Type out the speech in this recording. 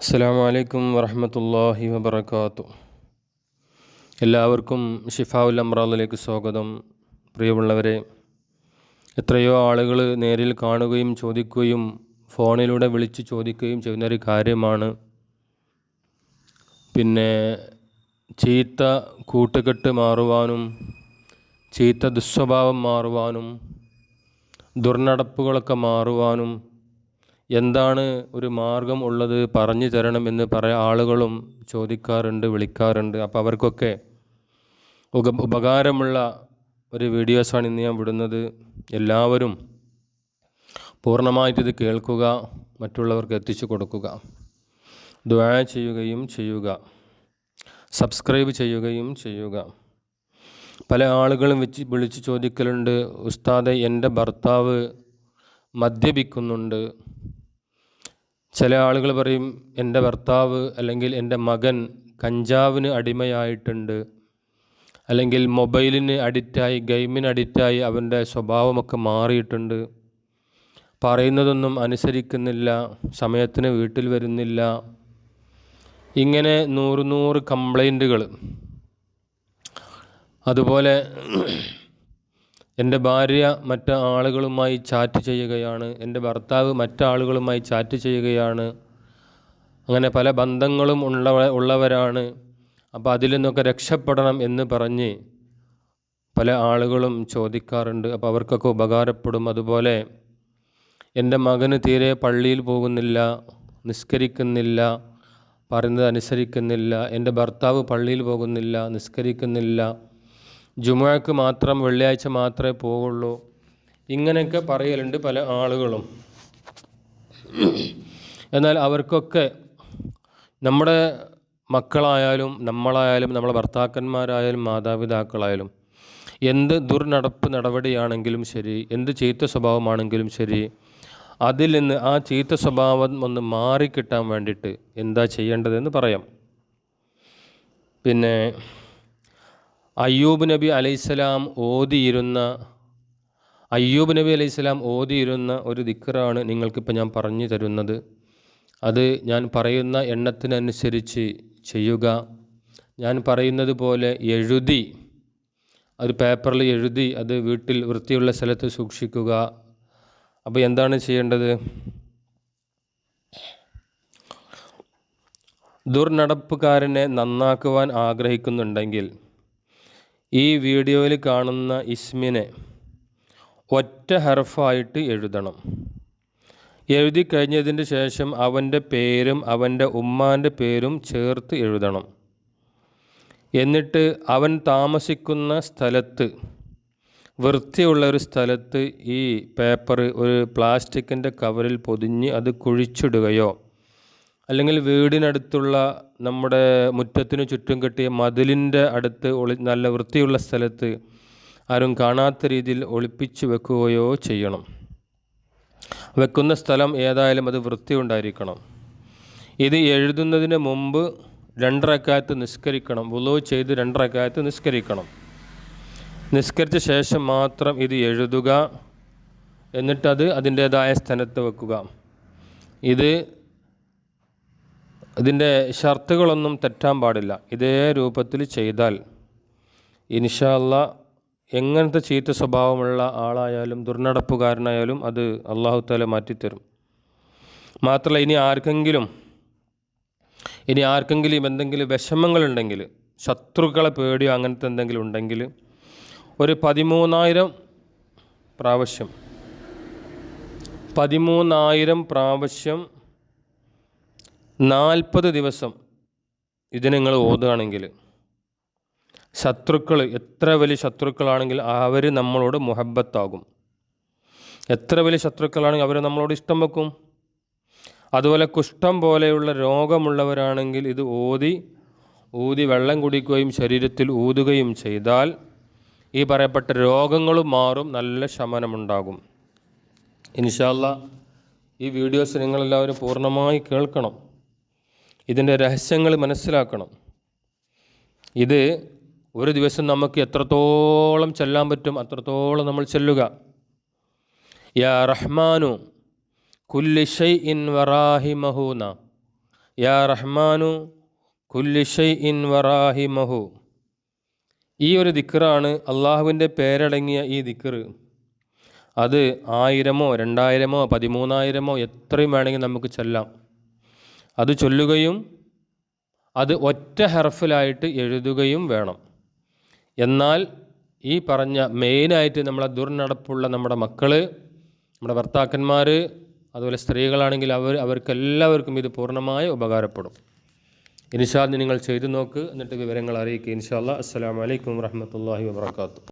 അസ്സലാമു അലൈക്കും വറഹ്മത്തുള്ളാഹി വബറകാതുഹു. എല്ലാവർക്കും ഷിഫാഉൽ അംറാദിലേക്ക് സ്വാഗതം. പ്രിയമുള്ളവരെ, എത്രയോ ആളുകൾ നേരിൽ കാണുകയും ചോദിക്കുകയും ഫോണിലൂടെ വിളിച്ച് ചോദിക്കുകയും ചെയ്യുന്നൊരു കാര്യമാണ് ചീത്ത കൂട്ടുകെട്ട് മാറുവാനും ചീത്ത ദുസ്വഭാവം മാറുവാനും ദുർനടപ്പുകളൊക്കെ മാറുവാനും എന്താണ് ഒരു മാർഗം ഉള്ളത് പറഞ്ഞു തരണമെന്ന് ആളുകളും ചോദിക്കാറുണ്ട്, വിളിക്കാറുണ്ട്. അപ്പോൾ അവർക്കൊക്കെ ഉപകാരമുള്ള ഒരു വീഡിയോസാണ് ഇന്ന് ഞാൻ വിടുന്നത്. എല്ലാവരും പൂർണ്ണമായിട്ടിത് കേൾക്കുക, മറ്റുള്ളവർക്ക് എത്തിച്ചു കൊടുക്കുക, ദുആ ചെയ്യുകയും ചെയ്യുക, സബ്സ്ക്രൈബ് ചെയ്യുകയും ചെയ്യുക. പല ആളുകളും വിളിച്ച് ചോദിക്കലുണ്ട്, ഉസ്താദെ എൻ്റെ ഭർത്താവ് മദ്യപിക്കുന്നുണ്ട്. ചില ആളുകൾ പറയും എൻ്റെ ഭർത്താവ് അല്ലെങ്കിൽ എൻ്റെ മകൻ കഞ്ചാവിന് അടിമയായിട്ടുണ്ട്, അല്ലെങ്കിൽ മൊബൈലിന് അഡിക്റ്റായി, ഗെയിമിന് അഡിക്റ്റായി അവൻ്റെ സ്വഭാവമൊക്കെ മാറിയിട്ടുണ്ട്, പറയുന്നതൊന്നും അനുസരിക്കുന്നില്ല, സമയത്തിന് വീട്ടിൽ വരുന്നില്ല. ഇങ്ങനെ നൂറ് കംപ്ലൈൻറ്റുകൾ. അതുപോലെ എൻ്റെ ഭാര്യ മറ്റ് ആളുകളുമായി ചാറ്റ് ചെയ്യുകയാണ്, എൻ്റെ ഭർത്താവ് മറ്റാളുകളുമായി ചാറ്റ് ചെയ്യുകയാണ്, അങ്ങനെ പല ബന്ധങ്ങളും ഉള്ളവരാണ്. അപ്പോൾ അതിൽ നിന്നൊക്കെ രക്ഷപ്പെടണം എന്ന് പറഞ്ഞ് പല ആളുകളും ചോദിക്കാറുണ്ട്. അപ്പോൾ അവർക്കൊക്കെ ഉപകാരപ്പെടും. അതുപോലെ എൻ്റെ മകന് തീരെ പള്ളിയിൽ പോകുന്നില്ല, നിസ്കരിക്കുന്നില്ല, പറയുന്നത് അനുസരിക്കുന്നില്ല, എൻ്റെ ഭർത്താവ് പള്ളിയിൽ പോകുന്നില്ല, നിസ്കരിക്കുന്നില്ല, ജുമുഅക്ക് മാത്രം വെള്ളിയാഴ്ച മാത്രമേ പോവുള്ളൂ, ഇങ്ങനെയൊക്കെ പറയലുണ്ട് പല ആളുകളും. എന്നാൽ അവർക്കൊക്കെ നമ്മുടെ മക്കളായാലും നമ്മളായാലും നമ്മളെ ഭർത്താക്കന്മാരായാലും മാതാപിതാക്കളായാലും എന്ത് ദുർനടപ്പ് നടപടിയാണെങ്കിലും ശരി, എന്ത് ചീത്ത സ്വഭാവമാണെങ്കിലും ശരി, അതിൽ നിന്ന് ആ ചീത്ത സ്വഭാവം ഒന്ന് മാറിക്കിട്ടാൻ വേണ്ടിയിട്ട് എന്താ ചെയ്യേണ്ടതെന്ന് പറയാം. അയ്യൂബ് നബി അലൈഹിസ്സലാം ഓതിയിരുന്ന ഒരു ദിക്റാണ് നിങ്ങൾക്കിപ്പോൾ ഞാൻ പറഞ്ഞു തരുന്നത്. അത് ഞാൻ പറയുന്ന എണ്ണത്തിനനുസരിച്ച് ചെയ്യുക. ഞാൻ പറയുന്നത് പോലെ എഴുതി, ഒരു പേപ്പറിൽ എഴുതി അത് വീട്ടിൽ വൃത്തിയുള്ള സ്ഥലത്ത് സൂക്ഷിക്കുക. അപ്പോൾ എന്താണ് ചെയ്യേണ്ടത്? ദുർനടപ്പുകാരനെ നന്നാക്കുവാൻ ആഗ്രഹിക്കുന്നുണ്ടെങ്കിൽ ഈ വീഡിയോയിൽ കാണുന്ന ഇസ്മിനെ ഒറ്റ ഹർഫായിട്ട് എഴുതണം. എഴുതി കഴിഞ്ഞതിന് ശേഷം അവൻ്റെ പേരും അവൻ്റെ ഉമ്മാൻ്റെ പേരും ചേർത്ത് എഴുതണം. എന്നിട്ട് അവൻ താമസിക്കുന്ന സ്ഥലത്ത്, വൃത്തിയുള്ള ഒരു സ്ഥലത്ത് ഈ പേപ്പർ ഒരു പ്ലാസ്റ്റിക്കിൻ്റെ കവറിൽ പൊതിഞ്ഞ് അത് കുഴിച്ചിടുകയോ, അല്ലെങ്കിൽ വീടിനടുത്തുള്ള നമ്മുടെ മുറ്റത്തിന് ചുറ്റും കെട്ടിയ മതിലിൻ്റെ അടുത്ത് നല്ല വൃത്തിയുള്ള സ്ഥലത്ത് ആരും കാണാത്ത രീതിയിൽ ഒളിപ്പിച്ച് വെക്കുകയോ ചെയ്യണം. വെക്കുന്ന സ്ഥലം ഏതായാലും അത് വൃത്തി ഉണ്ടായിരിക്കണം. ഇത് എഴുതുന്നതിന് മുമ്പ് 2 റക്അത്ത് നിസ്കരിക്കണം. വുളൂ ചെയ്ത് 2 റക്അത്ത് നിസ്കരിക്കണം. നിസ്കരിച്ച ശേഷം മാത്രം ഇത് എഴുതുക. എന്നിട്ടത് അതിൻ്റേതായ സ്ഥലത്ത് വെക്കുക. ഇതിൻ്റെ ഷർത്തുകളൊന്നും തെറ്റാൻ പാടില്ല. ഇതേ രൂപത്തിൽ ചെയ്താൽ ഇൻഷാ അല്ലാഹ് എങ്ങനത്തെ ചീത്ത സ്വഭാവമുള്ള ആളായാലും ദുർനടപ്പുകാരനായാലും അത് അല്ലാഹു തആല മാറ്റിത്തരും. മാത്രമല്ല, ഇനി ആർക്കെങ്കിലും എന്തെങ്കിലും വിഷമങ്ങളുണ്ടെങ്കിൽ, ശത്രുക്കളെ പേടിയോ അങ്ങനത്തെ എന്തെങ്കിലും ഉണ്ടെങ്കിൽ ഒരു 13,000 പ്രാവശ്യം 40 ദിവസം ഇത് നിങ്ങൾ ഓതുകയാണെങ്കിൽ ശത്രുക്കൾ എത്ര വലിയ ശത്രുക്കളാണെങ്കിൽ അവർ നമ്മളോട് മുഹബ്ബത്താകും. എത്ര വലിയ ശത്രുക്കളാണെങ്കിൽ അവർ നമ്മളോട് ഇഷ്ടം വെക്കും. അതുപോലെ കുഷ്ഠം പോലെയുള്ള രോഗമുള്ളവരാണെങ്കിൽ ഇത് ഊതി വെള്ളം കുടിക്കുകയും ശരീരത്തിൽ ഊതുകയും ചെയ്താൽ ഈ പറയപ്പെട്ട രോഗങ്ങളും മാറും, നല്ല ശമനമുണ്ടാകും. ഇൻഷാ അല്ലാഹ് ഈ വീഡിയോസ് നിങ്ങളെല്ലാവരും പൂർണ്ണമായി കേൾക്കണം. ഇതിൻ്റെ രഹസ്യങ്ങൾ മനസ്സിലാക്കണം. ഇത് ഒരു ദിവസം നമുക്ക് എത്രത്തോളം ചെല്ലാൻ പറ്റും അത്രത്തോളം നമ്മൾ ചെല്ലുക. യാ റഹ്മാനു കുല്ലി ഷൈഇൻ വറാഹിമഹൂന, യാ റഹ്മാനു കുല്ലി ഷൈഇൻ വറാഹിമഹു. ഈ ഒരു ദിക്റാണ്, അള്ളാഹുവിൻ്റെ പേരടങ്ങിയ ഈ ദിക്ർ. അത് 1000-ഓ 2000-ഓ 13000-ഓ എത്രയും വേണമെങ്കിൽ നമുക്ക് ചൊല്ലാം. അത് ചൊല്ലുകയും അത് ഒറ്റ ഹർഫിലായിട്ട് എഴുതുകയും വേണം. എന്നാൽ ഈ പറഞ്ഞ മെയിനായിട്ട് നമ്മളെ ദുർനടപ്പുള്ള നമ്മുടെ മക്കൾ, നമ്മുടെ ഭർത്താക്കന്മാർ, അതുപോലെ സ്ത്രീകളാണെങ്കിൽ അവർക്കെല്ലാവർക്കും ഇത് പൂർണ്ണമായി ഉപകാരപ്പെടും. ഇൻഷാ അല്ലാഹ് നിങ്ങൾ ചെയ്തു നോക്ക്, എന്നിട്ട് വിവരങ്ങൾ അറിയിക്കുക. ഇൻഷാ അല്ലാഹ്. അസ്സലാമു അലൈക്കും വറഹ്മത്തുള്ളാഹി വബറകാതുഹു.